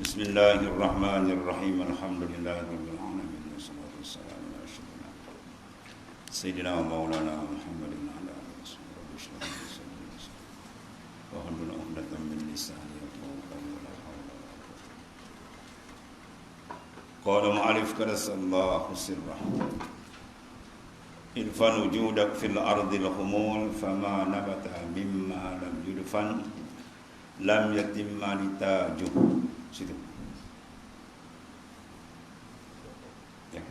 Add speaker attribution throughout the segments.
Speaker 1: Bismillahirrahmanirrahim. Alhamdulillahirabbil alamin. Wassalatu wassalamu ala asyrofil Sayyidina wa maulana Muhammadin wa ala alihi wasallam. Wa hlul 'uqdatam min lisani yafqahu qawli wa la hawla wa la quwwata. Qala mu'allif qaddasallahu sirrah. Ilfan wujudak fil ardil humul fama nabata mimma lam yudfan lam yatimma litajuh. Situ. Ya.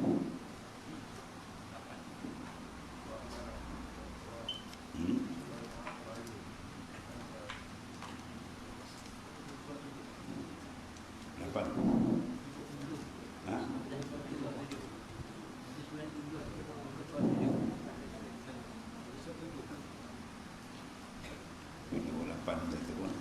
Speaker 1: Dapat. Hah? Ini 8 satu pun.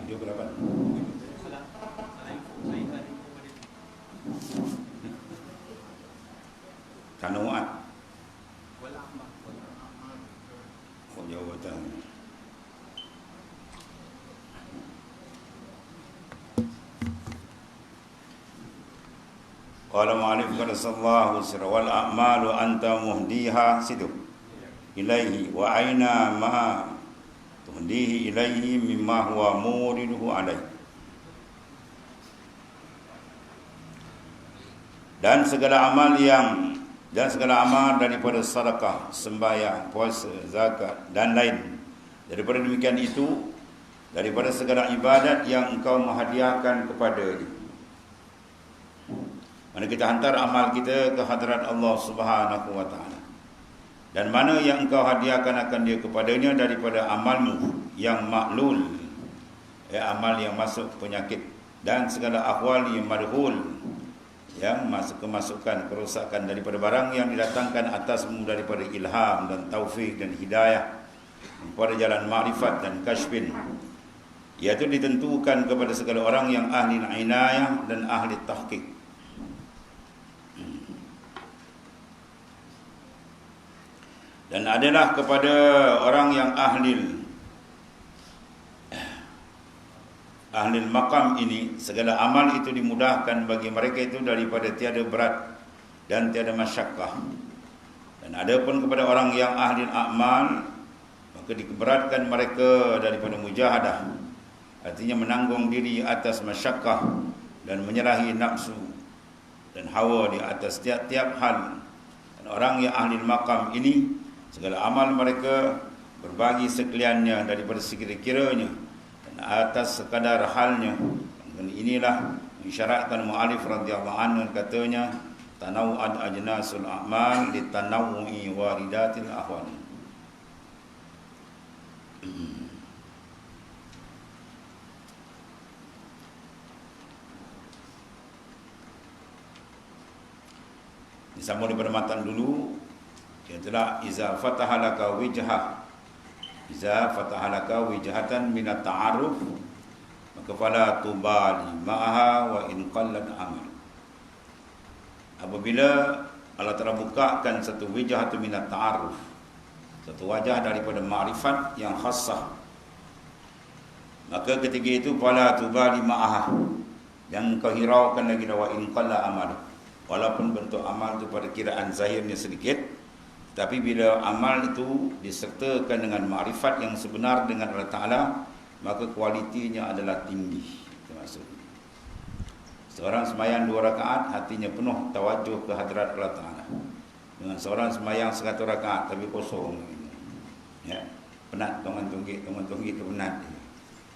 Speaker 1: Video berapa? Tanuat. Oh, jawatan. Qala mu'allif qala sallallahu sirra wal a'malu anta muhdiha situ ilaihi wa aina ma tuhdihi ilaihi mimma huwa muriduhu alaihi. Dan segala amal daripada sedekah, sembahyang, puasa, zakat dan lain daripada demikian itu, daripada segala ibadat yang engkau menghadiahkan kepadanya. Mana kita hantar amal kita ke hadirat Allah Subhanahu wa taala. Dan mana yang engkau hadiahkan akan dia kepadanya daripada amalmu yang maklul, amal yang masuk penyakit, dan segala ahwal yang madhul, yang masuk kemasukan, kerosakan daripada barang yang didatangkan atasmu daripada ilham dan taufik dan hidayah pada jalan ma'rifat dan kashfin, iaitu ditentukan kepada segala orang yang ahli inayah dan ahli tahqiq. Dan adalah kepada orang yang ahli maqam ini, segala amal itu dimudahkan bagi mereka itu daripada tiada berat dan tiada masyakkah. Dan ada pun kepada orang yang ahli amal, maka dikeberatkan mereka daripada mujahadah, artinya menanggung diri atas masyakkah dan menyerahi nafsu dan hawa di atas tiap-tiap hal. Dan orang yang ahli maqam ini, segala amal mereka berbagi sekaliannya daripada sekira-kiranya dan atas sekadar halnya. Dan inilah isyaratkan mu'allif radhiyallahu anhu, katanya tanawwu'at ajnasul a'mal litanawwu'i waridatil ahwal. Disambung daripada matan dulu, ialah iza fatahalaka wijhatan minat ta'aruf, maka fala tubali ma'aha wa in qallat amal. Apabila Allah telah bukakan satu wijhatu minat ta'aruf, satu wajah daripada ma'rifat yang khassah, maka ketika itu fala tubali ma'aha, yang kau hiraukan lagi wa in qalla amal, walaupun bentuk amal itu pada kiraan zahirnya sedikit, tapi bila amal itu disertakan dengan makrifat yang sebenar dengan Allah Ta'ala, maka kualitinya adalah tinggi. Itu maksudnya. Seorang sembahyang 2 rakaat, hatinya penuh tawajuh ke hadirat Allah Ta'ala. Dengan seorang sembahyang 100 rakaat, tapi kosong. Ya, penat, tonggan-tunggik ke penat.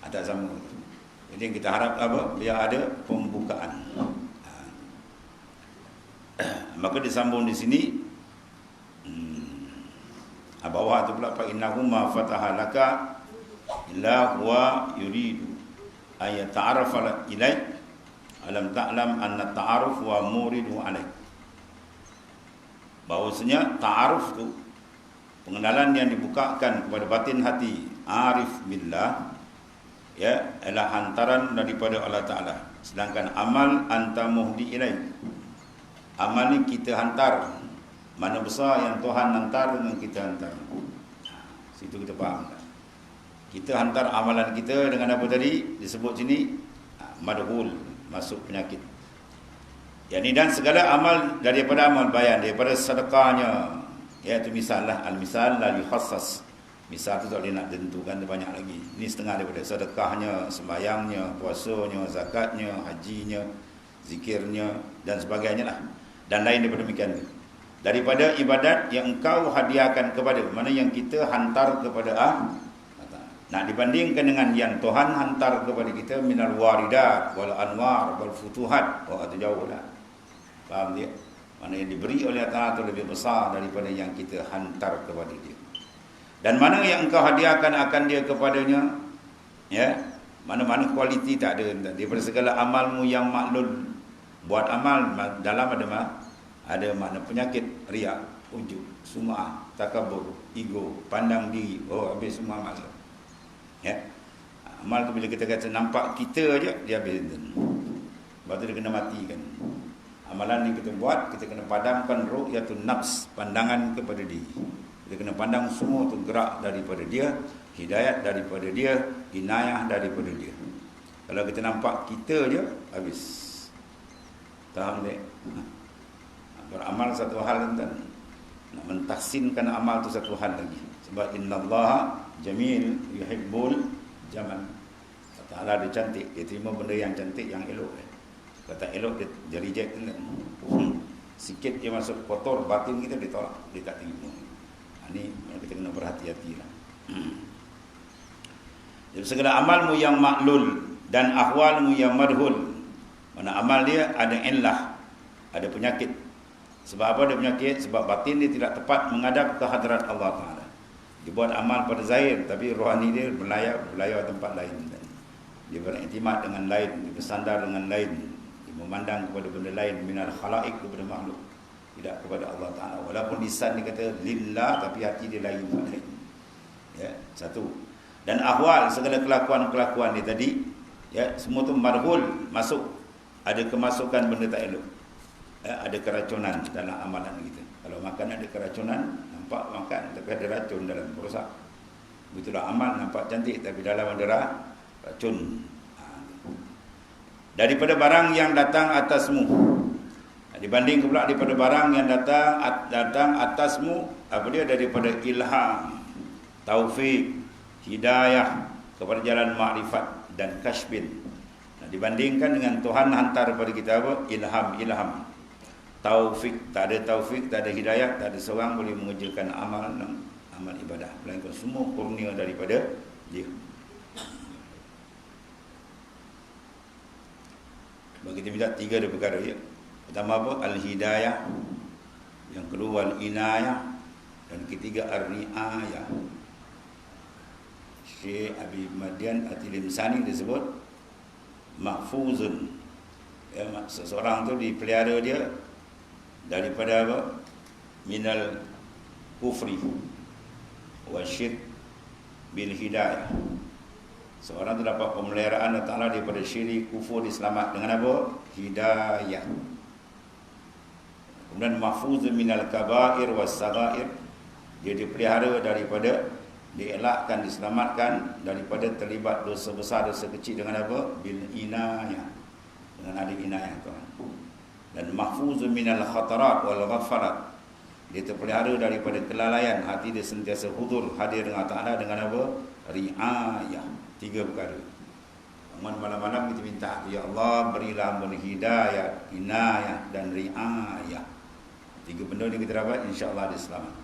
Speaker 1: Tak sama. Jadi yang kita harap apa? Biar ada pembukaan. Maka disambung di sini, bawah itu pula, fa innahu ma fataha laka illa huwa yuridu ay ta'arafa ilaik alam ta'lam anna ta'aruf wa muridu alaik. Bahwasanya ta'aruf itu pengenalan yang dibukakan kepada batin hati arif billah, ya, adalah hantaran daripada Allah Ta'ala. Sedangkan amal anta muhdi ilaik, Amal ni kita hantar. Mana besar yang Tuhan hantar dengan kita hantar. Situ kita faham tak? Kita hantar amalan kita dengan apa tadi? Disebut sini madhul, masuk penyakit. Yani dan segala amal daripada amal bayan, daripada sedekahnya, iaitu misallah al-misal la yukhassas. Misal tu tak boleh nak tentukan, banyak lagi. Ini setengah daripada sedekahnya, sembahyangnya, puasanya, zakatnya, hajinya, zikirnya dan sebagainya lah. Dan lain daripada demikian. Daripada ibadat yang engkau hadiahkan kepada, mana yang kita hantar kepada nak dibandingkan dengan yang Tuhan hantar kepada kita minal waridat wal anwar wal futuhat. Oh, itu jauh lah. Faham dia? Mana yang diberi oleh Allah itu lebih besar daripada yang kita hantar kepada dia. Dan mana yang engkau hadiahkan akan dia kepadanya, ya, mana-mana kualiti tak ada. Daripada segala amalmu yang maklul. Buat amal dalam ada makna penyakit, riak, ujub, sum'ah, takabur, ego, pandang diri. Oh, habis semua amal. Ya. Amal tu bila kita kata nampak kita aja, dia habis. Lepas tu dia kena matikan. Amalan ni kita buat, kita kena padamkan ru'yatun nafs, pandangan kepada diri. Kita kena pandang semua tu gerak daripada dia, hidayat daripada dia, inayah daripada dia. Kalau kita nampak kita aja, habis. Faham tak? Beramal satu hal kan, nak mentahsinkan amal tu satu hal lagi. Sebab innallaha jamil yuhibbul jamal. Ta'ala dia cantik, dia terima benda yang cantik, yang elok. Kata elok dia reject kan. Sikit dia masuk kotor, batin kita dia tolak, dia tak terima. Ini kita kena berhati-hatilah. Jadi segala amalmu yang maklul dan ahwalmu yang madhul. Mana amal dia ada illah, ada penyakit. Sebab apa dia penyakit? Sebab batin dia tidak tepat menghadap ke hadrat Allah Ta'ala. Dia buat amal pada zahir, tapi rohani dia berlayar tempat lain. Dia beriktimat dengan lain, dia bersandar dengan lain. Dia memandang kepada benda lain, minal khalaik, kepada makhluk. Tidak kepada Allah Ta'ala. Walaupun lisan dia kata lillah, tapi hati dia lain. Ya, satu. Dan ahwal, segala kelakuan-kelakuan dia tadi, ya, semua tu marhul, masuk. Ada kemasukan benda tak elok. Ya, ada keracunan dalam amalan kita. Kalau makan ada keracunan, nampak makan tapi ada racun dalam, merosak. Begitulah amal nampak cantik tapi dalam ada racun. Daripada barang yang datang atasmu. Dibanding pula daripada barang yang datang atasmu, apa dia? Daripada ilham, taufik, hidayah kepada jalan makrifat dan kasbin. Dibandingkan dengan Tuhan hantar kepada kita apa? Ilham. Taufik, tak ada hidayah, tak ada seorang boleh mengerjakan amal ibadah. Melainkan semua kurnia daripada dia. Bagi kita minta tiga dari perkara ya. Pertama apa? Al-hidayah. Yang kedua al-inayah. Dan ketiga ar-ri'ayah. Syekh Abi Madian At-Tilimsani disebut mahfuzun. Ya, seseorang tu dipelihara dia daripada apa? Minal kufri wa syirk bil hidayah. Seorang tu dapat pemeliharaan Allah Ta'ala daripada syirik, kufur, diselamat dengan apa? Hidayah. Kemudian mahfuzun minal kabair was sagair. Dia dipelihara daripada, dielakkan, diselamatkan daripada terlibat dosa besar, dosa kecil dengan apa? Bil inayah. Dengan ada inayah Tuhan. Dan mahfuzun minal khatarat wal ghafarat. Dia terpelihara daripada kelalaian, hati dia sentiasa hudur hadir dengan Ta'ala dengan apa? Ri'ayah. Tiga perkara. Bangun malam-malam kita minta, ya Allah berilah hidayah, inayah dan ri'ayah. Tiga benda ni kita dapat, insya-Allah dia selamat.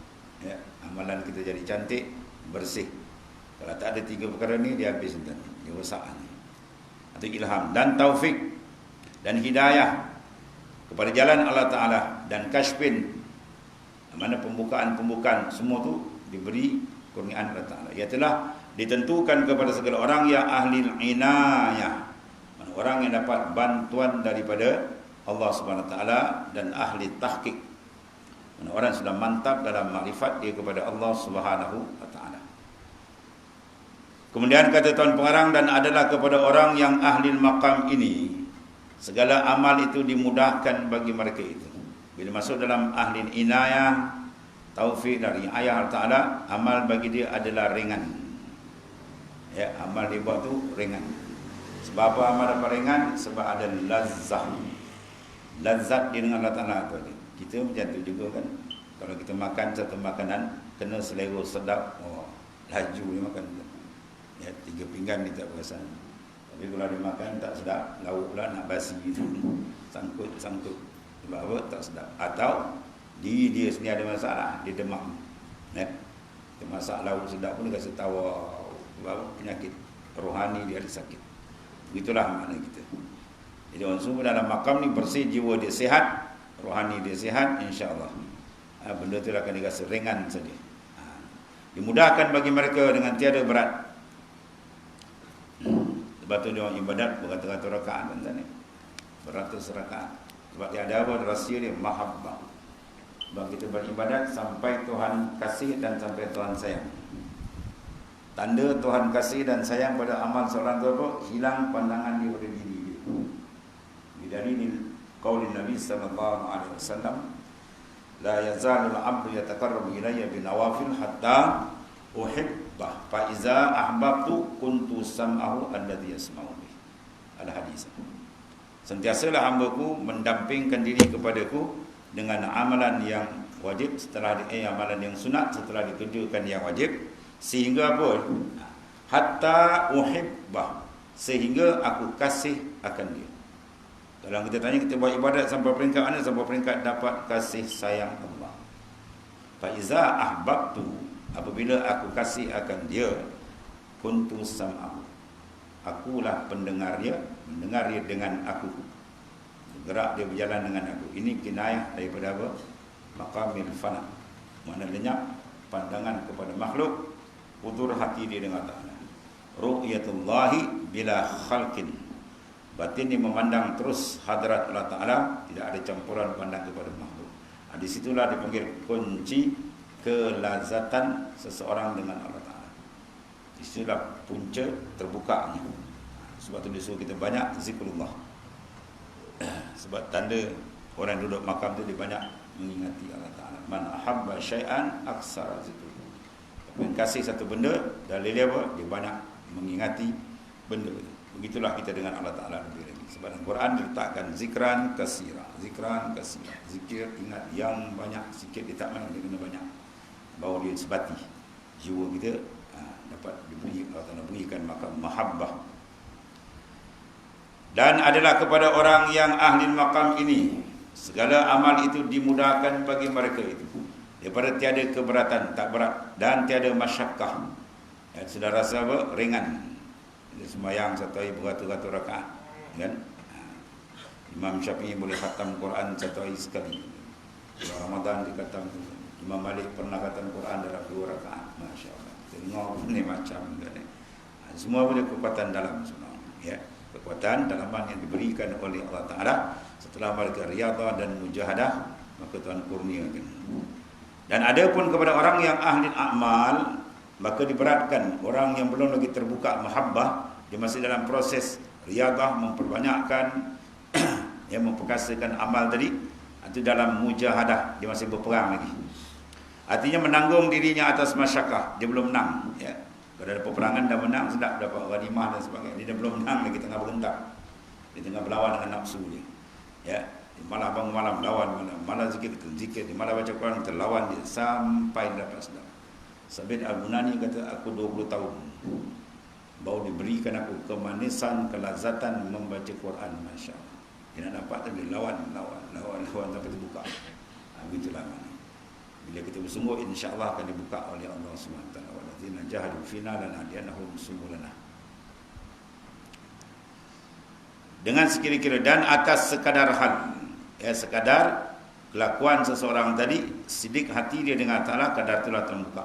Speaker 1: Ya, amalan kita jadi cantik, bersih. Kalau tak ada tiga perkara ni, dia habis entah. Dia rosak ni. Itu ilham dan taufik dan hidayah kepada jalan Allah Ta'ala dan kashfin, mana pembukaan semua tu diberi kurniaan Allah Ta'ala. Ialah ditentukan kepada segala orang yang ahli inayah, orang yang dapat bantuan daripada Allah Subhanahu Wa Ta'ala dan ahli tahqiq, orang sudah mantap dalam makrifat dia kepada Allah Subhanahu Wa Ta'ala. Kemudian kata Tuan Pengarang, dan adalah kepada orang yang ahli maqam ini segala amal itu dimudahkan bagi mereka itu. Bila masuk dalam ahli inayah, taufik dari ayah Allah Ta'ala, amal bagi dia adalah ringan. Ya, amal dia buat tu ringan. Sebab apa amal dapat ringan? Sebab ada lazat. Lazat dia dengan Allah Ta'ala tu. Kita macam tu juga kan. Kalau kita makan satu makanan, kena selera sedap, laju dia makan. Ya, 3 pinggan dia tak perasan. Tapi kalau dia makan tak sedap, lauk pula nak basi gitu. Sangkut. Sebab apa? Tak sedap. Atau dia sendiri ada masalah, dia demam. Ya. Dia masak lauk sedap pun dia rasa tawar. Sebab penyakit rohani dia ada sakit. Begitulah makna kita. Jadi orang semua dalam makam ni bersih, jiwa dia sihat, rohani dia sihat, insya-Allah. Benda tu akan dirasa ringan saja. Dimudahkan bagi mereka dengan tiada berat. Sebab tu dia orang ibadat beratus-ratus rakaat kan ni. Beratus rakaat. Sebab dia ada apa? Rahsia dia mahabbah. Sebab kita beribadat sampai Tuhan kasih dan sampai Tuhan sayang. Tanda Tuhan kasih dan sayang pada amal seorang tu apa? Hilang pandangan dia pada diri dia. Dari qaulin Nabi sallallahu alaihi wasallam, la yazalul 'abdu yataqarrabu ilayya bin nawafil hatta uhibbah fa iza ahbabtu kuntu sam'ahu alladhi yasma'u bih. Al-hadis. Sentiasalah hamba-Ku mendampingkan diri kepadaku dengan amalan yang wajib setelah amalan yang sunat setelah dikerjakan yang wajib, sehingga apa? Hatta uhibbah, sehingga aku kasih akan dia. Kalau kita tanya, kita buat ibadat sampai peringkat mana? Sampai peringkat dapat kasih sayang Allah. Fa iza ahbabtu, apabila aku kasih akan dia, kuntu sam'ahu, akulah pendengar dia, mendengar dia dengan aku, gerak dia berjalan dengan aku. Ini kinayah daripada apa? Maqamil fana, mana lenyap pandangan kepada makhluk, utur hati dia dengan Ta'ala. Ru'yatullahi bila khalqin, batin dia memandang terus hadrat Allah Ta'ala, tidak ada campuran pandang kepada makhluk. Di situlah dipanggil kunci kelazatan seseorang dengan Allah Ta'ala. Di situlah punca terbukanya. Sebab tu disuruh kita banyak zikrullah. Sebab tanda orang duduk makam tu dia banyak mengingati Allah Ta'ala. Man ahabba syai'an aksara zikrullah. Tapi kasih satu benda, dalil dia apa? Dia banyak mengingati benda itu. Begitulah kita dengan Allah Ta'ala lebih lagi. Sebab Al-Quran diletakkan zikran kasira. Zikran kasira. Zikir ingat yang banyak. Sikit dia tak main, dia kena banyak. Bahawa dia sebati jiwa kita dapat diberi, Allah Ta'ala berikan makam mahabbah. Dan adalah kepada orang yang ahli makam ini, segala amal itu dimudahkan bagi mereka itu. Daripada tiada keberatan, tak berat. Dan tiada masyakkah. Dan sudah rasa apa? Ringan. Dia sembahyang satu hari beratus-ratus rakaat, kan? Imam Syafi'i boleh khatam Quran satu hari sekali. Kalau Ramadan dia khatam. Imam Malik pernah khatam Quran dalam 2 rakaat. Masya-Allah. Tengok ni macam kan. Semua punya kekuatan dalam sebenarnya, ya. Kekuatan dalaman yang diberikan oleh Allah Ta'ala setelah mereka riyadhah dan mujahadah, maka Tuhan kurniakan. Dan ada pun kepada orang yang ahli amal, maka diberatkan. Orang yang belum lagi terbuka mahabbah, dia masih dalam proses riyadhah, memperbanyakkan yang memperkasakan amal tadi, itu dalam mujahadah, dia masih berperang lagi. Artinya menanggung dirinya atas masyakkah, dia belum menang, ya. Kalau ada peperangan dah menang, sedap dapat ghanimah dan sebagainya. Dia dah belum menang lagi, tengah berentak. Dia tengah berlawan dengan nafsu dia. Ya, malah bangun malam lawan, malah zikir, dia malah baca Quran, kita lawan dia sampai dapat sedap. Sabit Al-Bunani kata, aku 20 tahun baru diberikan aku kemanisan, kelazatan membaca Quran. Masya Allah. Dia nak dapat tapi lawan sampai terbuka. Begitulah mana. Bila kita bersungguh, insya-Allah akan dibuka oleh Allah SWT. Walladzina jahadu fina lanahdiyanahum subulana. Dengan sekira-kira dan atas sekadar hal, ya, sekadar kelakuan seseorang tadi, sidik hati dia dengan Ta'ala, kadar itulah terbuka.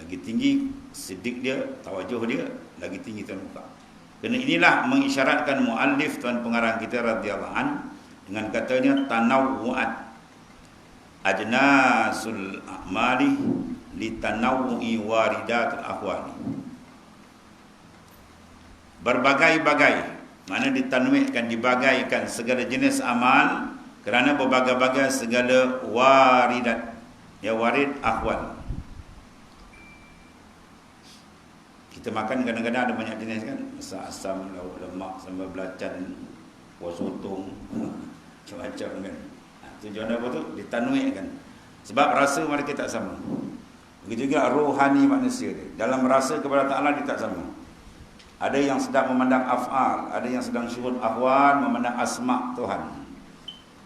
Speaker 1: Lagi tinggi sidik dia, tawajuh dia, lagi tinggi terbuka. Kerana inilah mengisyaratkan muallif tuan pengarang kita radhiyallahu an dengan katanya tanawwu'at ajnasul a'mali litanawwu'i waridatul ahwali. Berbagai-bagai, mana ditanwikkan, dibagaikan segala jenis amal kerana berbagai-bagai segala waridat. Ya, warid ahwal. Kita makan kadang-kadang ada banyak jenis kan, masak asam, lauk lemak, sambal belacan, kuah sotong, macam-macam kan. Tujuan apa tu? Ditanwik kan. Sebab rasa mereka tak sama. Begitu juga rohani manusia dia. Dalam rasa kepada Ta'ala dia tak sama. Ada yang sedang memandang af'al, ada yang sedang syuhud ahwal, memandang asma' Tuhan.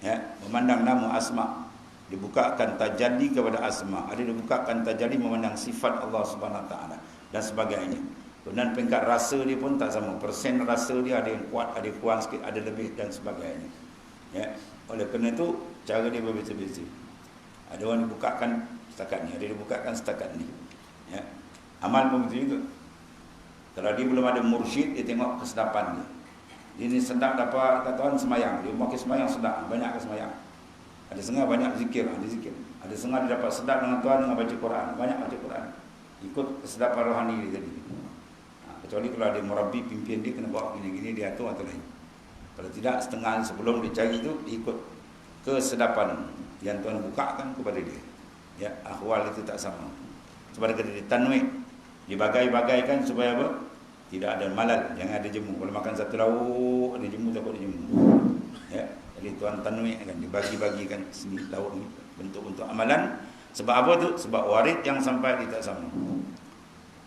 Speaker 1: Ya, memandang nama asma'. Dibukakan tajalli kepada asma'. Ada dibukakan tajalli memandang sifat Allah Subhanahu Wa Ta'ala dan sebagainya. Dan peringkat rasa dia pun tak sama. Persen rasa dia ada yang kuat, ada yang kurang sikit, ada lebih dan sebagainya. Ya, oleh kerana itu cara dia berbeza-beza. Ada orang dibukakan setakat ni, ada dibukakan setakat ni. Ya. Amal pun begitu juga. Kalau dia belum ada mursyid, dia tengok kesedapan dia. Dia ni sedap dapat tuan semayang, dia makin semayang sedap, banyak ke semayang. Ada setengah banyak zikir, ada zikir. Ada setengah dia dapat sedap dengan Tuhan dengan baca Quran, banyak baca Quran. Ikut kesedapan rohani dia tadi. Kecuali kalau ada murabbi pimpin dia kena buat gini-gini, dia atur atau lain. Kalau tidak, setengah sebelum dia cari itu, dia ikut kesedapan yang Tuhan bukakan kepada dia. Ya, ahwal itu tak sama. Sebab kata ditanwik, dibagai-bagaikan supaya apa? Tidak ada malal, jangan ada jemu. Kalau makan satu lauk, ada jemu, takut ada jemu. Ya, jadi Tuhan tanwik kan, dibagi-bagikan sini lauk ni bentuk-bentuk amalan. Sebab apa tu? Sebab warid yang sampai dia tak sama.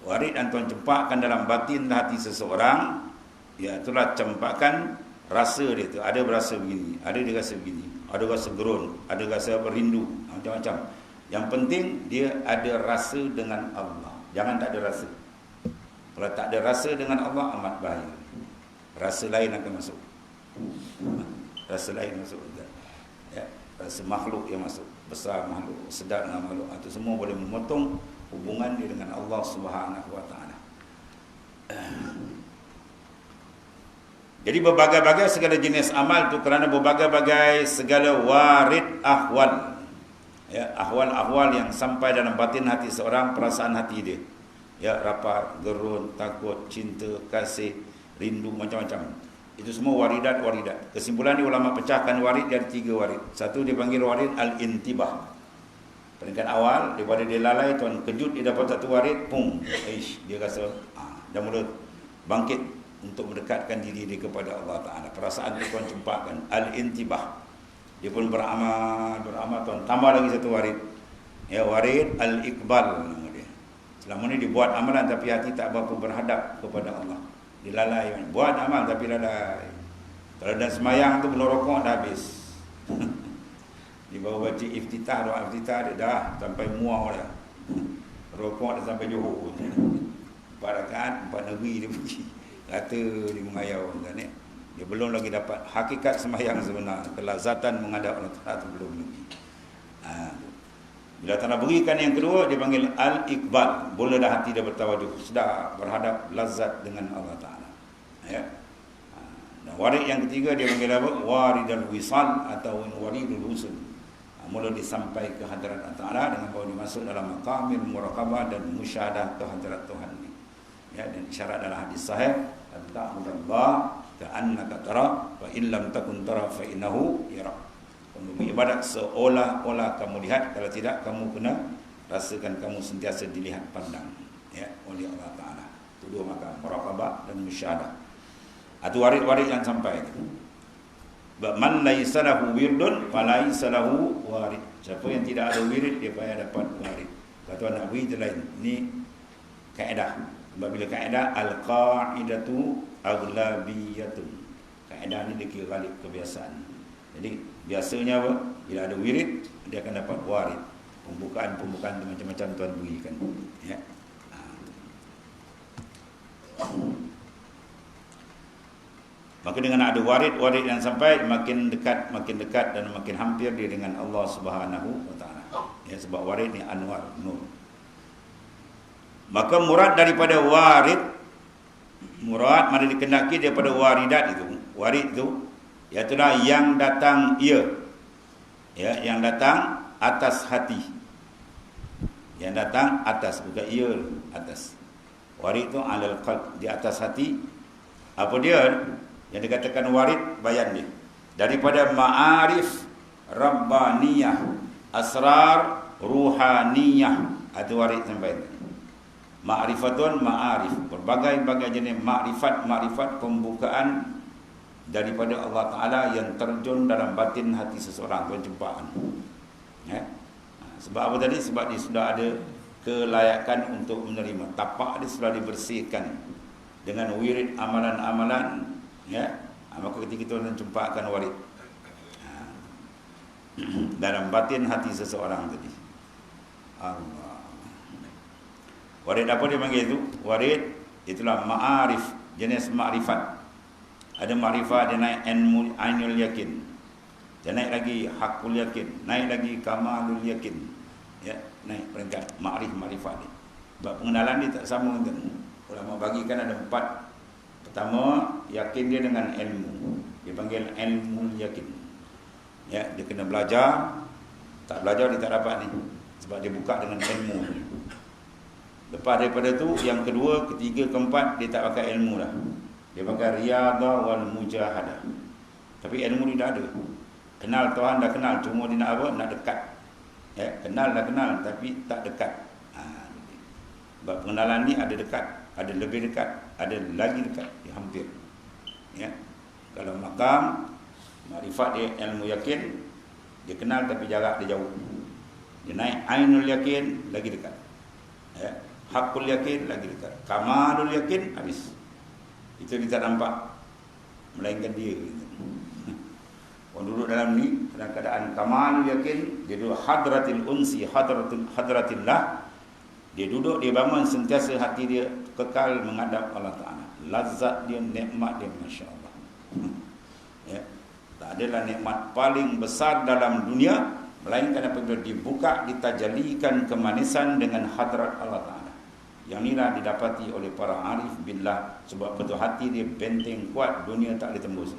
Speaker 1: Warid yang Tuhan cempakkan dalam batin hati seseorang, ya itulah cempakkan rasa dia tu. Ada berasa begini, ada dia rasa begini, ada rasa gerun, ada rasa rindu, macam-macam. Yang penting dia ada rasa dengan Allah. Jangan tak ada rasa. Kalau tak ada rasa dengan Allah, amat bahaya. Rasa lain akan masuk. Rasa lain masuk. Ya, rasa makhluk yang masuk. Besar makhluk, sedar dengan makhluk. Itu semua boleh memotong hubungan dia dengan Allah Subhanahu Wa Taala. Jadi berbagai-bagai segala jenis amal tu kerana berbagai-bagai segala warid ahwal. Ya, ahwal-ahwal yang sampai dalam batin hati seorang, perasaan hati dia. Ya, rapat, gerun, takut, cinta, kasih, rindu, macam-macam. Itu semua waridat-waridat. Kesimpulan ni ulama pecahkan warid dari 3 warid. Satu dipanggil warid al-intibah. Peringkat awal, daripada dia lalai, tuan kejut dia dapat satu warid, pum, dia rasa dah mula bangkit untuk mendekatkan diri dia kepada Allah Ta'ala. Perasaan itu tuan cempakkan al-intibah. Dia pun beramal, tuan tambah lagi satu warid. Ya, warid al-iqbal nama dia. Selama ni dibuat amalan tapi hati tak berapa berhadap kepada Allah. Dilalai, buat amal tapi lalai. Kalau dah semayang tu belum rokok dah habis. Dia baru baca iftitah, doa iftitah dia dah sampai muar dah. Rokok dah sampai Johor. 4 rakaat, 4 negeri dia pergi. Kata dia mengayau kan ni. Dia belum lagi dapat hakikat semayang sebenar. Kelazatan menghadap Allah Ta'ala tu belum lagi. Bila Ta'ala berikan yang kedua, dia panggil al-iqbal. Boleh dah hati dia bertawaduh, sedar berhadap lazat dengan Allah Ta'ala. Ya. Dan warid yang ketiga dia panggil apa? Waridul wisal atau waridul usul. Mula disampai ke hadirat Allah Ta'ala dengan bahawa dia masuk dalam maqamil muraqabah dan musyahadah ke hadirat Tuhan ni. Ya, dan isyarat dalam hadis sahih, ta'budallaha ka'annaka tara fa in lam takun tara fa innahu yara. Kamu beribadat seolah-olah kamu lihat, kalau tidak kamu kena rasakan kamu sentiasa dilihat pandang, ya, oleh Allah Ta'ala. Itu 2 makam, muraqabah dan musyahadah. Itu warid-warid yang sampai itu. Man laisa lahu wirdun falaisa lahu warid. Siapa yang tidak ada wirid, dia payah dapat warid. Kata nak wirid lain. Ini kaedah. Sebab bila kaedah al-qa'idatu aghlabiyatun. Kaedah ni dikira ghalib, kebiasaan. Jadi biasanya apa? Bila ada wirid, dia akan dapat warid. Pembukaan macam-macam Tuhan berikan. Ya. Maka dengan ada warid-warid yang sampai, makin dekat dan makin hampir dia dengan Allah Subhanahu Wa Taala. Ya, sebab warid ni anwar, nur. Maka murad daripada warid, murad mana dikendaki daripada waridat itu. Warid itu iaitu yang datang ia. Ya, yang datang atas hati. Yang datang atas, bukan ia atas. Warid itu alal qalb, di atas hati. Apa dia? Yang dikatakan warid, bayan dia. Daripada ma'arif rabbaniyah, asrar ruhaniyah. Itu warid sampai itu. Ma'rifatun ma'arif, berbagai-bagai jenis makrifat pembukaan daripada Allah Ta'ala yang terjun dalam batin hati seseorang, pencempaan. Ya. Sebab apa tadi? Sebab dia sudah ada kelayakan untuk menerima. Tapak dia sudah dibersihkan dengan wirid amalan-amalan. Ya. Maka ketika kita mencempakan warid dalam batin hati seseorang tadi. Allah. Warid apa dia panggil itu? Warid itulah ma'arif, jenis makrifat. Ada makrifat dia naik ainul yakin. Dia naik lagi hakul yakin, naik lagi kamalul yakin. Ya, naik peringkat makrifat dia. Sebab pengenalan dia tak sama dengan ulama bagikan ada 4. Pertama, yakin dia dengan ilmu. Dia panggil ilmu yakin. Ya, dia kena belajar. Tak belajar dia tak dapat ni. Sebab dia buka dengan ilmu. Lepas daripada tu, yang kedua, ketiga, keempat, dia tak pakai ilmu dah. Dia pakai riyadah wal mujahadah. Tapi ilmu ni dah ada. Kenal Tuhan dah kenal, cuma dia nak apa? Nak dekat. Ya, kenal dah kenal, tapi tak dekat. Sebab pengenalan ni ada dekat, ada lebih dekat, ada lagi dekat, dia hampir. Ya. Kalau makam, makrifat dia ilmu yakin, dia kenal tapi jarak dia jauh. Dia naik ainul yakin, lagi dekat. Ya. Hakul yakin lagi dekat. Kamalul yakin habis. Itu dia tak nampak. Melainkan dia. Orang duduk dalam ni dalam keadaan kamalul yakin, dia duduk hadratil unsi, hadratillah. Dia duduk, dia bangun sentiasa hati dia kekal menghadap Allah Taala. Lazat dia, nikmat dia, masya-Allah. Ya. Tak adalah nikmat paling besar dalam dunia melainkan apabila dibuka, ditajalikan kemanisan dengan hadrat Allah Taala. Yang inilah didapati oleh para arif billah. Sebab betul hati dia benteng kuat, dunia tak boleh tembus.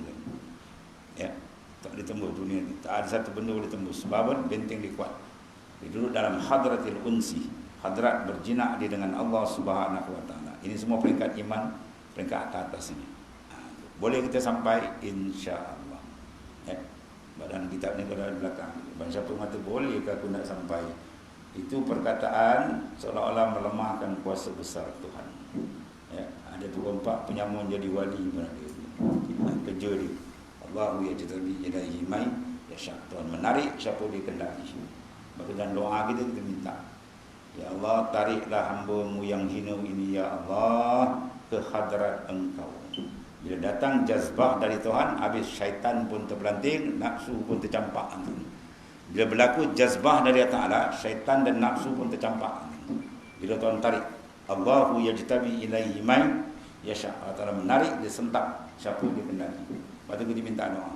Speaker 1: Ya, tak boleh tembus dunia ni. Tak ada satu benda boleh tembus. Sebab benteng dia kuat. Dia duduk dalam hadratil unsi, hadrat berjinak dia dengan Allah Subhanahu Wa Taala. Ini semua peringkat iman, peringkat atas ini. Boleh kita sampai insya-Allah. Ya. Badan kitab ni kalau di belakang. Siapa mata boleh ke aku nak sampai? Itu perkataan seolah-olah melemahkan kuasa besar Tuhan. Ya, ada 24 penyamun jadi wali berada. Kerja dia. Allahu yajtabi ilaihi may yasha. Tuhan menarik siapa dia kendaki. Maka dalam doa kita minta, ya Allah, tariklah hamba-Mu yang hina ini ya Allah ke hadrat Engkau. Bila datang jazbah dari Tuhan, habis syaitan pun terpelanting, nafsu pun tercampak. Bila berlaku jazbah dari Allah Ta'ala, syaitan dan nafsu pun tercampak. Bila Tuhan tarik, Allahu yajtabi ilaihi may yasha. Allah Ta'ala menarik, dia sentak siapa dia kendaki. Lepas tu kita minta doa,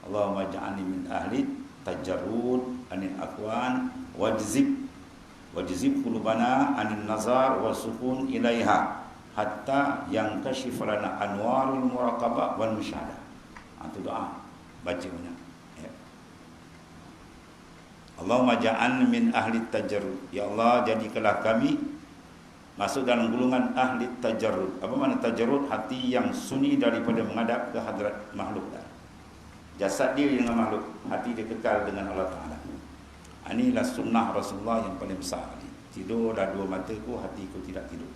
Speaker 1: Allahumma ja'alni min ahli tajarrud anil aqwan wajzib qulubana anil nazar wa sukun ilaiha hatta yang kashif lana anwarul muraqabah wal musyahadah. Itu doa baca punya. Allahumma ja'alni min ahli tajarrud. Ya Allah, jadikanlah kami masuk dalam golongan ahli tajarrud. Apa makna tajarrud? Hati yang sunyi daripada menghadap ke hadrat makhluk. Jasad dia dengan makhluk, hati dia kekal dengan Allah Ta'ala. Inilah sunnah Rasulullah yang paling besar. Tidur dah dua mataku, hatiku tidak tidur.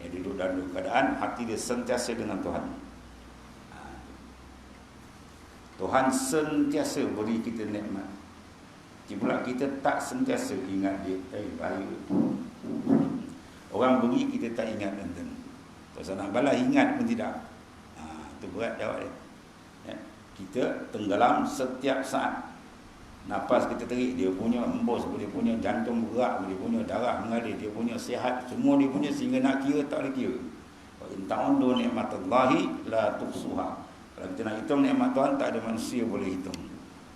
Speaker 1: Duduk dalam keadaan hati dia sentiasa dengan Tuhan. Tuhan sentiasa beri kita nikmat. Pula kita tak sentiasa ingat dia. Bahaya. Orang beri kita tak ingat enten. Tak nak balas ingat pun tidak. Itu berat jawab dia. Ya. Kita tenggelam setiap saat. Nafas kita tarik, dia punya embus, dia punya jantung bergerak, dia punya darah mengalir, dia punya sihat, semua dia punya, sehingga nak kira tak boleh kira. Wa in ta'uddu ni'matallahi la tuhsuha. Kalau kita nak hitung nikmat Tuhan, tak ada manusia boleh hitung.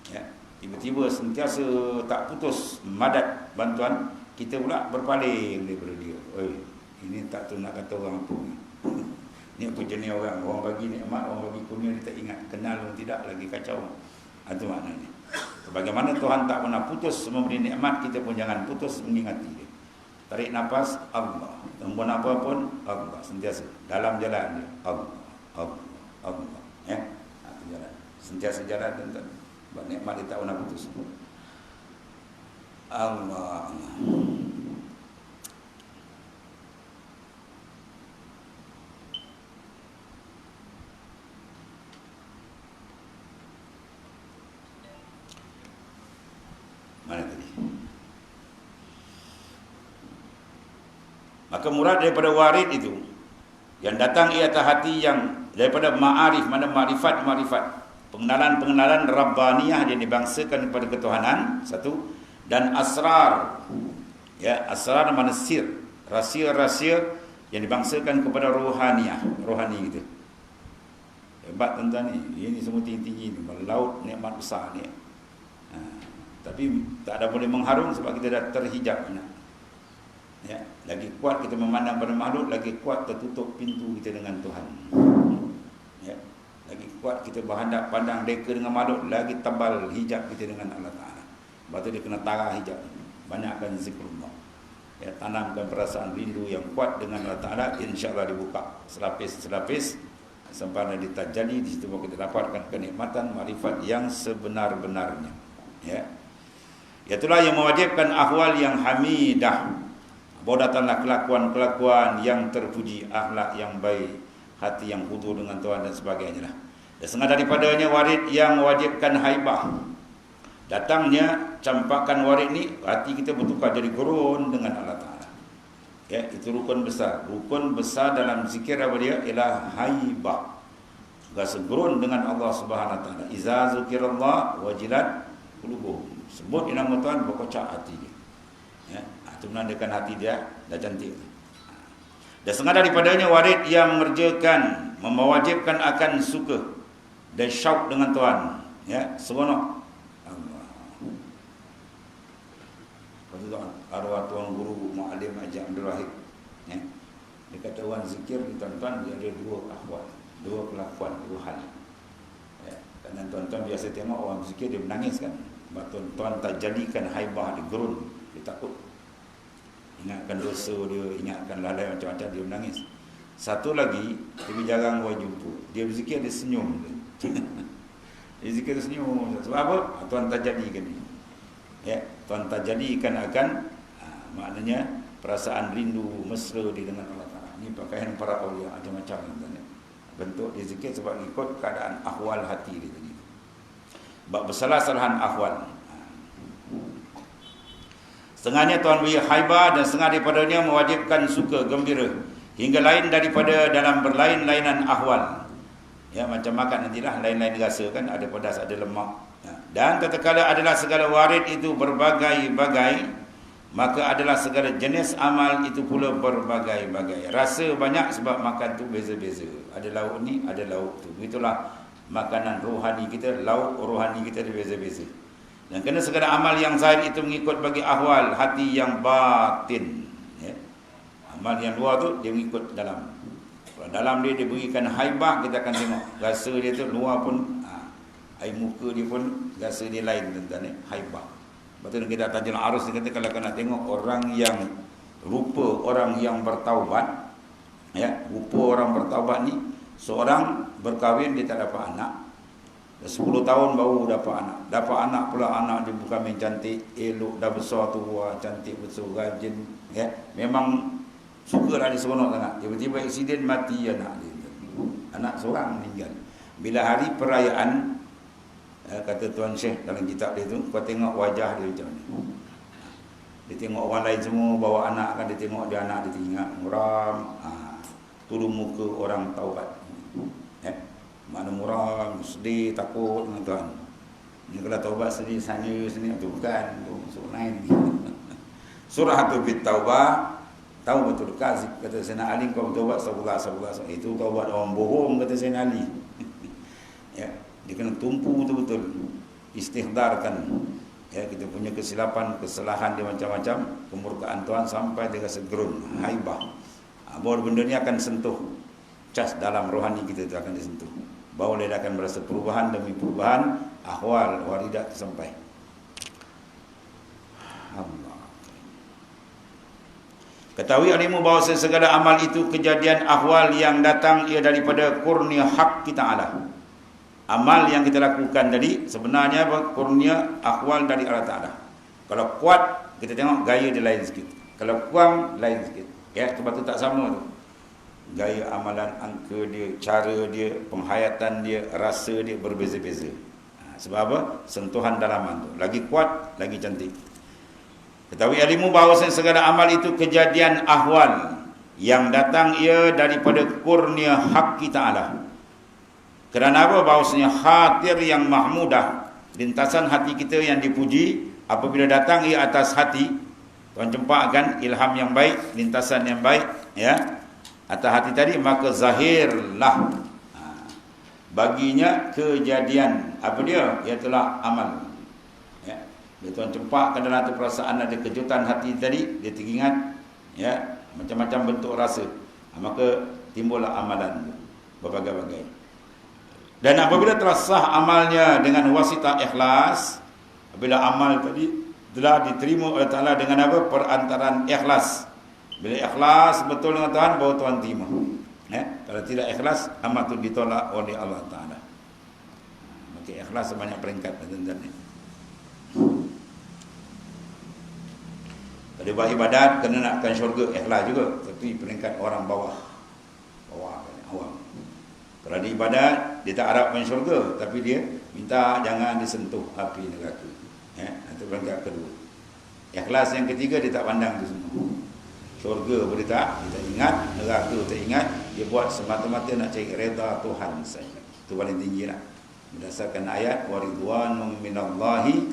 Speaker 1: Ya. Tiba-tiba sentiasa tak putus madat bantuan, kita pula berpaling daripada dia. Oi, ini tak tahu nak kata orang apa ni. Ni apa jenis orang bagi nikmat, orang bagi kurnia dia tak ingat, kenal pun tidak, lagi kacau. Itu maknanya. Bagaimana Tuhan tak pernah putus memberi nikmat, kita pun jangan putus mengingati dia. Tarik nafas, Allah. Tembun apa pun, Allah. Sentiasa dalam jalan dia, Allah. Ya, itu jalan. Sentiasa jalan tuan-tuan. Sebab nikmat dia tak pernah putus. Allah. Mana tadi? Maka murad daripada warid itu yang datang ia atas hati yang daripada ma'arif, mana ma'rifat, pengenalan rabbaniyah yang dibangsakan kepada ketuhanan, satu, dan asrar, ya, asrar mana sir, rahsia-rahsia yang dibangsakan kepada rohani gitu. Hebat tuan-tuan ni, ini semua tinggi-tinggi ni, melaut nikmat besar ni. Tapi tak ada boleh mengharung sebab kita dah terhijab banyak. Ya, lagi kuat kita memandang pada makhluk, lagi kuat tertutup pintu kita dengan Tuhan. Ya, lagi kuat kita berhadap pandang deka dengan makhluk, lagi tebal hijab kita dengan Allah Taala. Sebab tu dia kena tarah hijab. Banyakkan zikrullah. Ya, tanamkan perasaan rindu yang kuat dengan Allah Taala, insya-Allah dibuka selapis-selapis sampai ditajali. Di situ kita dapatkan kenikmatan makrifat yang sebenar-benarnya. Ya. Itulah yang mewajibkan ahwal yang hamidah. Bahawa datanglah kelakuan-kelakuan yang terpuji, akhlak yang baik, hati yang khudu dengan Tuhan dan sebagainya lah. Dan setengah daripadanya warid yang mewajibkan haibah. Datangnya campakan warid ni, hati kita bertukar jadi gurun dengan Allah Ta'ala. Ya, itu rukun besar. Rukun besar dalam zikir apa dia? Ialah haibah. Rasa gurun dengan Allah Subhanahu Wa Ta'ala. Iza zukirallah wajilat qulubuhum. Sebut nama Tuhan, berkocak hati dia. Ya, itu menandakan hati dia dah cantik. Dan setengah daripadanya warid yang mengerjakan, mewajibkan akan suka dan syauq dengan Tuhan. Ya, seronok. Allah. Kepada arwah tuan guru Muallim Haji Abdul Wahid. Ya. Dia kata wan zikir ni tuan-tuan dia ada dua ahwal, dua kelakuan, dua hal. Ya, kerana tuan-tuan biasa tengok orang zikir dia menangis kan. Tuan-tuan tak jadikan haibah dia gerun, dia takut. Ingatkan dosa dia, ingatkan lalai macam-macam, dia menangis. Satu lagi, dia jarang orang jumpa. Dia berzikir, dia senyum. Dia zikir, dia senyum. Sebab apa? Tuan tak jadikan dia. Ya, Tuan tak jadikan akan, maknanya perasaan rindu, mesra dia dengan Allah Ta'ala. Ini pakaian para awliya, macam-macam. Bentuk dia zikir sebab ikut keadaan ahwal hati dia tadi. Bab bersalah-salahan ahwal. Setengahnya Tuhan beri haibah dan setengah daripadanya mewajibkan suka, gembira. Hingga lain daripada dalam berlain-lainan ahwal. Ya, macam makan nantilah, lain-lain rasa kan, ada pedas, ada lemak. Ya. Dan tatkala adalah segala warid itu berbagai-bagai, maka adalah segala jenis amal itu pula berbagai-bagai. Rasa banyak sebab makan tu beza-beza. Ada lauk ni, ada lauk tu. Begitulah makanan rohani kita, lauk rohani kita dia beza-beza. Dan kena segala amal yang zahir itu mengikut bagi ahwal hati yang batin. Ya. Amal yang luar tu dia mengikut dalam. Kalau dalam dia berikan haibah, kita akan tengok rasa dia tu luar pun, air muka dia pun rasa dia lain tuan-tuan, haibah. Betul kita tajuk arus dia kata kalau nak tengok orang yang rupa orang yang bertaubat, ya, rupa orang bertaubat ni, seorang berkahwin dia tak dapat anak. 10 tahun baru dapat anak. Dapat anak pula, anak dia bukan main cantik, elok, dah besar tua, cantik betul, rajin, ya. Memang sukalah dia seronok sangat. Tiba-tiba aksiden mati anak dia. Anak seorang meninggal. Bila hari perayaan, kata Tuan Syekh dalam kitab dia tu, kau tengok wajah dia macam ni. Dia tengok orang lain semua bawa anak kan, dia tengok dia anak dia ingat muram, turun muka orang taubat. Ya. Mana muram, sedih, takut dengan Tuhan. Ini kalau taubat sedih, sanya sini tu bukan, tu surah lain. Surah tu bit taubah, tahu betul kasih kata Sayyidina Ali, kau taubat sabullah. Itu taubat orang bohong kata Sayyidina Ali. Ya, dia kena tumpu betul-betul, istihdarkan. Ya, kita punya kesilapan, kesalahan dia macam-macam, kemurkaan Tuhan sampai dia rasa gerun, haibah. Bahawa benda ni akan sentuh cas dalam rohani kita tu akan disentuh. Bahawa dia akan merasa perubahan demi perubahan, ahwal waridat sampai. Allah. Ketahui alimu bahawa segala amal itu kejadian ahwal yang datang ia daripada kurnia hak kita Allah. amal yang kita lakukan tadi sebenarnya kurnia akhwal dari Allah Ta'ala. Kalau kuat, kita tengok gaya dia lain sikit. Kalau kurang, lain sikit. Ya, sebab tu tak sama tu. Gaya amalan, angka dia, cara dia, penghayatan dia, rasa dia berbeza-beza. Sebab apa? Sentuhan dalaman tu. Lagi kuat, lagi cantik. Ketahui ilmu bahawa segala amal itu kejadian ahwal yang datang ia daripada kurnia hak kita Allah. Kerana apa? Bahawasanya khatir yang mahmudah, lintasan hati kita yang dipuji, apabila datang ia atas hati, tuan cempakkan ilham yang baik, lintasan yang baik, ya, atas hati tadi, maka zahirlah baginya kejadian. Apa dia? Iaitulah amal. Ya. Bila tuan cempakkan dalam tu perasaan ada kejutan hati tadi, dia teringat, ya, macam-macam bentuk rasa, maka timbullah amalan berbagai-bagai. Dan apabila telah sah amalnya dengan wasitah ikhlas, apabila amal tadi telah diterima oleh Ta'ala dengan apa? Perantaraan ikhlas. Bila ikhlas betul dengan Tuhan, baru Tuhan terima. Kalau tidak ikhlas, amal itu ditolak oleh Allah Ta'ala. Maka ikhlas sebanyak peringkat, tuan-tuan. Kalau buat ibadat, kena nakkan syurga, ikhlas juga. Tapi peringkat orang bawah, awam. Kalau di ibadat, dia tak harapkan syurga, tapi dia minta jangan disentuh api neraka. Itu peringkat kedua. Ikhlas yang ketiga, dia tak pandang itu semua. Syurga boleh tak, dia tak ingat, neraka tak ingat, dia buat semata-mata nak cari redha Tuhan saja. Itu paling tinggi lah. Berdasarkan ayat, waridwanum minallahi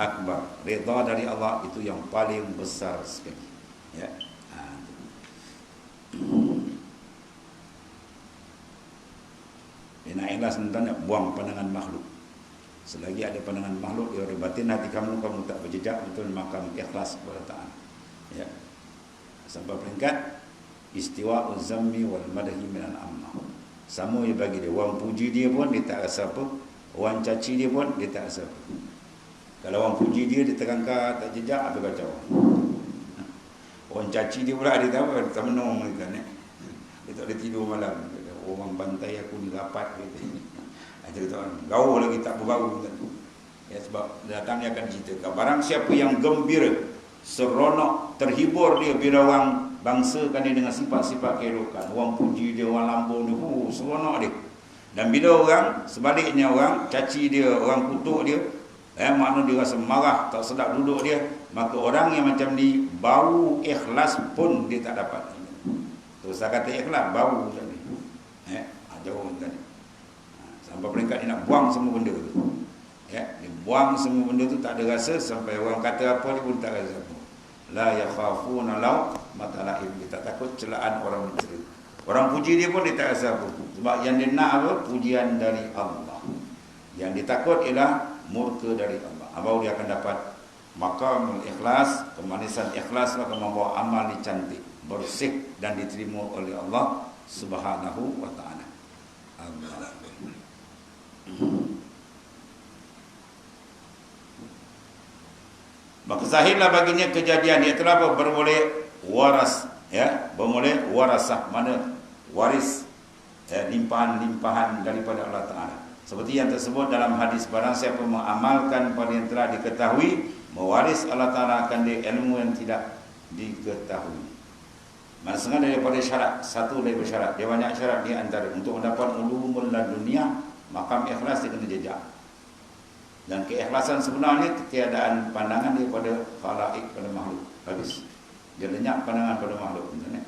Speaker 1: akbar. Redha dari Allah itu yang paling besar sekali. Ya. Dia nak ikhlas, tentang nak buang pandangan makhluk. Selagi ada pandangan makhluk, dia batin hati kamu tak berjejak betul makam ikhlas kepada Ta'ala. Ya. Sampai peringkat istiwa uzammi wal madahi minan amma. Sama dia bagi dia. Orang puji dia pun dia tak rasa apa, orang caci dia pun dia tak rasa apa. Kalau orang puji dia terangkat tak jejak, apa kacau. Orang caci dia pula dia tahu, tak menung dia, dia tak boleh tidur malam. Orang bantai aku ni rapat gitu. Dia kata gaul lagi tak berbau. Ya, sebab datang dia akan ceritakan barang siapa yang gembira, seronok, terhibur dia bila orang bangsakan dia dengan sifat-sifat keelokan. Orang puji dia, orang lambung dia, seronok dia. Dan bila orang sebaliknya, orang caci dia, orang kutuk dia, makna dia rasa marah, tak sedap duduk dia, maka orang yang macam ni bau ikhlas pun dia tak dapat. Terus saya kata ikhlas bau tadi. Jauh tadi. Sampai peringkat dia nak buang semua benda tu. Ya, dia buang semua benda tu, tak ada rasa, sampai orang kata apa dia pun tak rasa apa. La yakhafuna law matalaib, dia tak takut celaan orang mencela. Orang puji dia pun dia tak rasa apa. Sebab yang dia nak apa? Pujian dari Allah. Yang dia takut ialah murka dari Allah. Baru dia akan dapat maqamul ikhlas, kemanisan ikhlas lah akan membawa amal ni cantik, bersih dan diterima oleh Allah Subhanahu wa ta'ala. Allah. Maka zahirlah baginya kejadian dia telah bermulai waras, ya, bermulai warasah, mana waris, ya, limpahan-limpahan daripada Allah Ta'ala. Seperti yang tersebut dalam hadis, barang siapa mengamalkan pada yang telah diketahui, mewaris Allah Ta'ala akan dia ilmu yang tidak diketahui. Maksudnya daripada syarat, satu daripada syarat, dia banyak syarat, dia antara untuk mendapat ulumul dunia, makam ikhlas dia kena jejak. Dan keikhlasan sebenarnya ketiadaan pandangan daripada khalaik pada makhluk. Habis. Dia lenyap pandangan pada makhluk. Ini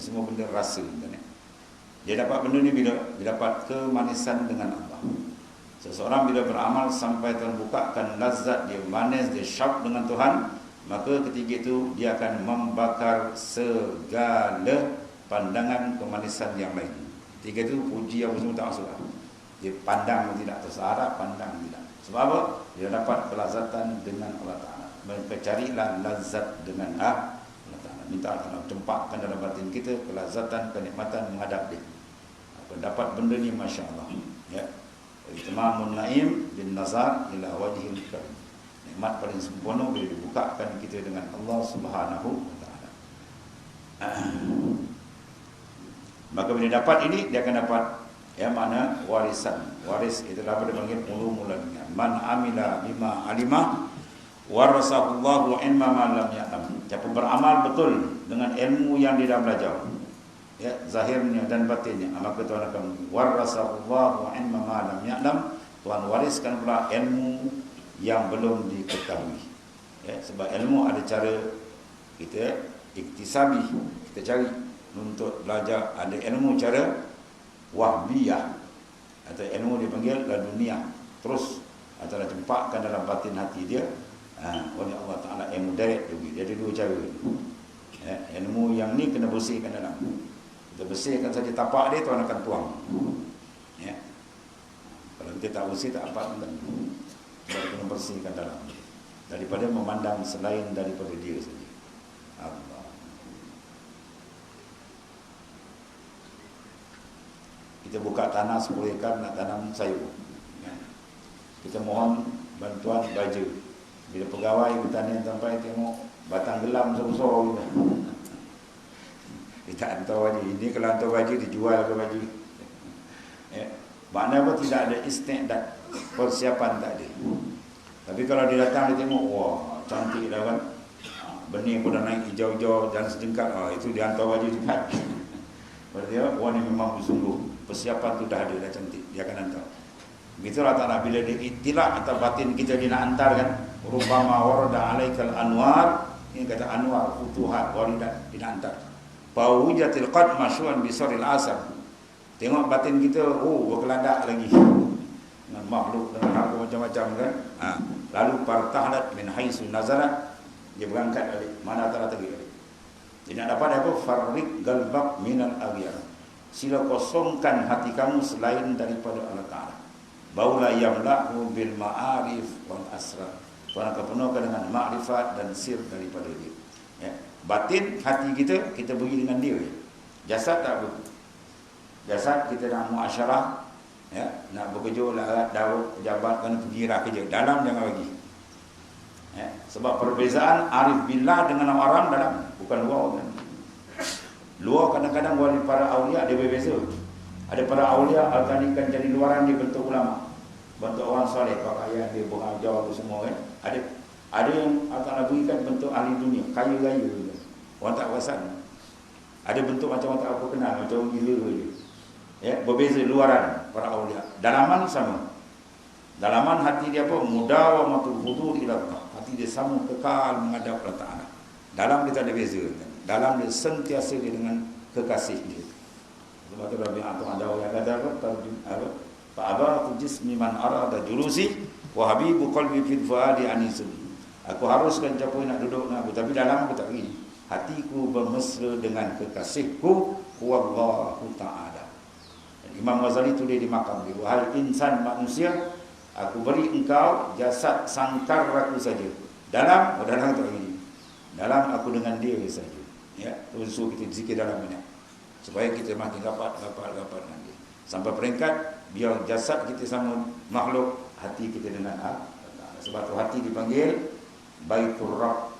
Speaker 1: semua benda rasa. Dia dapat benda ni bila dapat kemanisan dengan Allah. Seseorang bila beramal sampai Tuhan bukakan lazat dia, manis dia, syab dengan Tuhan, maka ketika itu dia akan membakar segala pandangan kemanisan yang lain. Ketika itu puji apa semua tak masuk. Dia pandang tidak, tersarat pandang tidak. Sebab apa? Dia dapat kelazatan dengan Allah Ta'ala. Mereka carilah lazat dengan Allah Ta'ala. Minta Allah tempatkan dalam batin kita kelazatan, kenikmatan menghadap dia. Dapat benda ni Masya Allah. Ya. Itmamun na'im bin nazar ila wajhil karim. Nikmat paling sempurna bila dibukakan kita dengan Allah Subhanahu wa ta'ala. Maka bila dapat ini, dia akan dapat Ya, mana warisan. Waris itulah apa dipanggil ulumul dunia. Man amila bima alimah warasahullahu ilma ma lam ya'lam. Siapa beramal betul dengan ilmu yang dia dah belajar, ya, zahirnya dan batinnya, maka Tuhan akan warasahullahu ilma ma lam ya'lam. Tuhan wariskan pula ilmu yang belum diketahui. Ya, sebab ilmu ada cara kita iktisabi, kita cari untuk belajar. Ada ilmu cara wahbiyah, atau ilmu dipanggil ladunia, terus atau cempakkan dalam batin hati dia oleh Allah Ta'ala, ilmu direct juga. Dia ada dua cara. Ya, ilmu yang ni kena bersihkan dalam. Kita bersihkan saja tapak dia, Tuhan akan tuang. Ya. Kalau kita tak bersih, tak apa pun. Kita kena bersihkan dalam daripada memandang selain daripada dia saja. Allah. Kita buka tanah 10 ekar nak tanam sayur, ya. Kita mohon bantuan baja. Bila pegawai pertanian sampai tengok batang gelam besar-besar gitu, dia tak hantar baju. Ini kalau hantar baju, dijual ke baju, ya. Maknanya apa? Tidak ada istiqdat, persiapan tak ada. Tapi kalau dia datang, dia tengok, wah cantik dah kan, benih pun dah naik hijau-hijau dan sejengkal, itu dia hantar baju cepat. Berarti wah ni memang bersungguh, persiapan tu dah ada, dah cantik, dia akan hantar. Begitulah Ta'ala, bila dia itilak atau batin kita dia nak hantar kan, rubama warada alaikal anwar, ini kata anwar, futuhat, waridat, dia nak hantar. Fawujatil qad masyuan bisaril asar. Tengok batin kita, berkeladak lagi dengan makhluk, dengan apa macam-macam kan. Lalu partahlat min haisu nazarat, dia berangkat balik, mana Ta'ala tadi balik. Dia nak dapat apa? Farriq galbak minal aghyar. Sila kosongkan hati kamu selain daripada Allah Ta'ala. Baula yamla'u bil ma'arif wal asrar. Tuhan akan penuhkan dengan ma'rifat dan sir daripada dia. Ya. Batin hati kita beri dengan dia. Jasad tak apa. Jasad kita nak muasyarah, ya, nak bekerja, larat, daud, pejabat, kena pergi kerja. Dalam jangan bagi. Ya. Sebab perbezaan arif billah dengan orang dalam, bukan luar kan. Luar kadang-kadang wali para awliya dia berbeza. Ada para awliya akan ikan jadi luaran dia bentuk ulama, bentuk orang soleh, pakaian dia berajar semua kan. Ada yang akan berikan bentuk ahli dunia, kaya raya, orang tak perasan. Ada bentuk macam orang tak apa kenal, macam orang gila dia. Ya, berbeza luaran para awliya. Dalaman sama. Dalaman hati dia apa? Mudawamatul hudur ila Allah. Hati dia sama, kekal menghadap Allah Ta'ala. Dalam dia tak ada beza kan? Dalam dia sentiasa dia dengan kekasih dia. Sebab tu Rabbi Atum ada orang kata apa? Fa'abatu jismi man arada julusi wa habibu qalbi fil fuadi anisun. Aku haruskan siapa nak duduk nak aku, tapi dalam aku tak pergi. Hatiku bermesra dengan kekasihku, wallahu ta'ala. Imam Ghazali tulis di makam dia, wahai insan manusia, aku beri engkau jasad sangkar aku saja. Dalam tak pergi. Dalam aku dengan dia saja. Ya, terus suruh kita zikir dalam banyak, supaya kita makin rapat dengan dia. Sampai peringkat biar jasad kita sama makhluk, hati kita dengan Allah. Sebab tu hati dipanggil Baitur Rabb.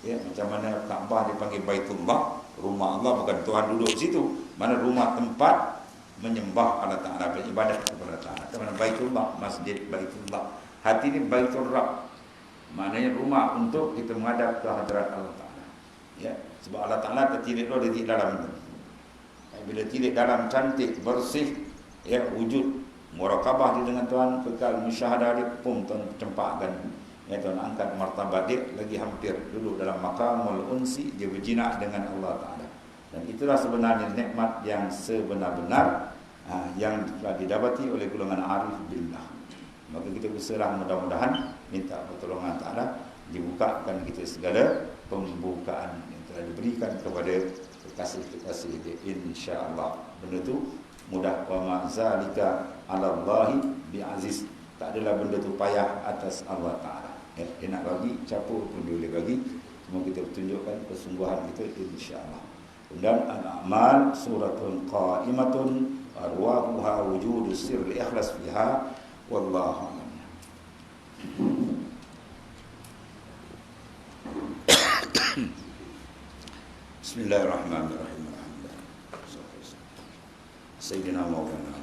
Speaker 1: Ya, macam mana Kaabah dipanggil Baitullah, rumah Allah, bukan Tuhan duduk di situ. Mana rumah tempat menyembah Allah Ta'ala, beribadat kepada Allah Ta'ala. Macam mana Baitullah, masjid Baitullah. Hati ni Baitur Rabb, maknanya rumah untuk kita menghadap ke hadirat Allah Ta'ala. Ya, sebab Allah Ta'ala tertilik dia di dalam itu. Bila tilik dalam cantik, bersih, ya, wujud murakabah dia dengan Tuhan, kekal musyahadah dia pun Tuhan cempakkan. Ya, Tuhan angkat martabat dia lagi hampir dulu dalam maqamul unsi, dia berjinak dengan Allah Ta'ala. Dan itulah sebenarnya nikmat yang sebenar-benar yang telah didapati oleh golongan arif billah. Maka kita berserah, mudah-mudahan minta pertolongan Ta'ala, dibukakan kita segala pembukaan yang telah diberikan kepada kekasih-kekasih dia, insya-Allah. Benda tu mudah. Wa ma zalika 'ala Allahi bi'aziz. Tak adalah benda tu payah atas Allah Ta'ala. Ya, dia nak bagi, siapa pun dia boleh bagi. Cuma kita tunjukkan kesungguhan kita, insya-Allah. Dan al-a'mal suratun qa'imatun arwahuha wujudus sirri ikhlas fiha wallahu a'lam. Bismillahirrahmanirrahim. Sayyidina Maulana